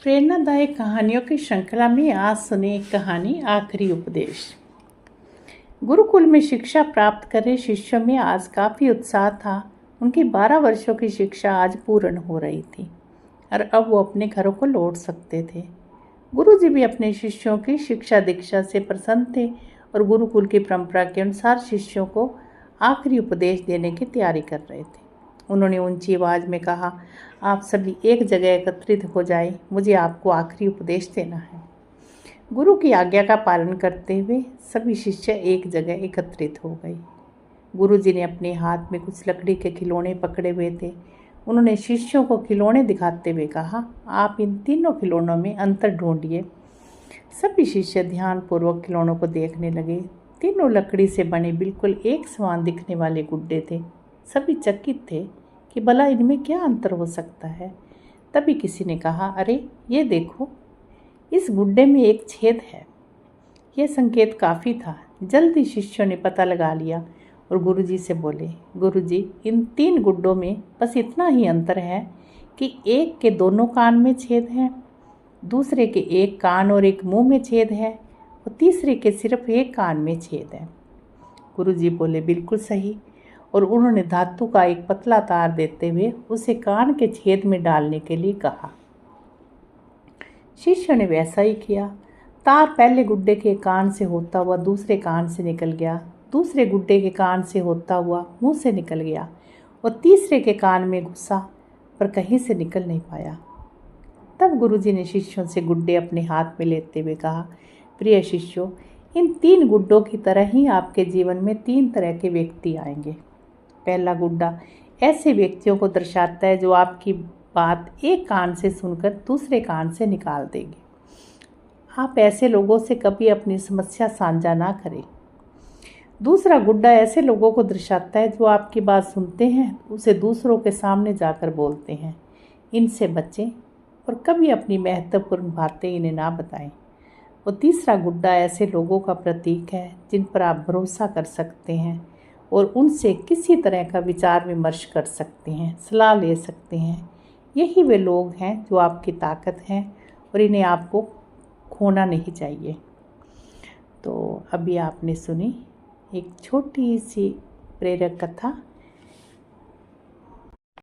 प्रेरणादायक कहानियों की श्रृंखला में आज सुने एक कहानी आखिरी उपदेश। गुरुकुल में शिक्षा प्राप्त कर रहे शिष्यों में आज काफ़ी उत्साह था। उनकी 12 वर्षों की शिक्षा आज पूर्ण हो रही थी और अब वो अपने घरों को लौट सकते थे। गुरुजी भी अपने शिष्यों की शिक्षा दीक्षा से प्रसन्न थे और गुरुकुल की परंपरा के अनुसार शिष्यों को आखिरी उपदेश देने की तैयारी कर रहे थे। उन्होंने ऊंची आवाज़ में कहा, आप सभी एक जगह एकत्रित हो जाए, मुझे आपको आखिरी उपदेश देना है। गुरु की आज्ञा का पालन करते हुए सभी शिष्य एक जगह एकत्रित हो गए। गुरुजी ने अपने हाथ में कुछ लकड़ी के खिलौने पकड़े हुए थे। उन्होंने शिष्यों को खिलौने दिखाते हुए कहा, आप इन तीनों खिलौनों में अंतर ढूंढिए। सभी शिष्य ध्यानपूर्वक खिलौनों को देखने लगे। तीनों लकड़ी से बने बिल्कुल एक समान दिखने वाले गुड्डे थे। सभी चकित थे कि भला इनमें क्या अंतर हो सकता है। तभी किसी ने कहा, अरे ये देखो, इस गुड्डे में एक छेद है। यह संकेत काफ़ी था। जल्दी शिष्यों ने पता लगा लिया और गुरुजी से बोले, गुरुजी, इन 3 गुड्डों में बस इतना ही अंतर है कि एक के दोनों कान में छेद है, दूसरे के एक कान और एक मुंह में छेद है और तीसरे के सिर्फ एक कान में छेद है। गुरुजी बोले, बिल्कुल सही। और उन्होंने धातु का एक पतला तार देते हुए उसे कान के छेद में डालने के लिए कहा। शिष्य ने वैसा ही किया। तार पहले गुड्डे के कान से होता हुआ दूसरे कान से निकल गया, दूसरे गुड्डे के कान से होता हुआ मुंह से निकल गया और तीसरे के कान में घुसा पर कहीं से निकल नहीं पाया। तब गुरुजी ने शिष्यों से गुड्डे अपने हाथ में लेते हुए कहा, प्रिय शिष्यों, इन 3 गुड्डों की तरह ही आपके जीवन में 3 तरह के व्यक्ति आएंगे। पहला गुड्डा ऐसे व्यक्तियों को दर्शाता है जो आपकी बात एक कान से सुनकर दूसरे कान से निकाल देंगे। आप ऐसे लोगों से कभी अपनी समस्या साझा ना करें। दूसरा गुड्डा ऐसे लोगों को दर्शाता है जो आपकी बात सुनते हैं, उसे दूसरों के सामने जाकर बोलते हैं। इनसे बचें और कभी अपनी महत्वपूर्ण बातें इन्हें ना बताएं। और तीसरा गुड्डा ऐसे लोगों का प्रतीक है जिन पर आप भरोसा कर सकते हैं और उनसे किसी तरह का विचार विमर्श कर सकते हैं, सलाह ले सकते हैं। यही वे लोग हैं जो आपकी ताकत हैं और इन्हें आपको खोना नहीं चाहिए। तो अभी आपने सुनी एक छोटी सी प्रेरक कथा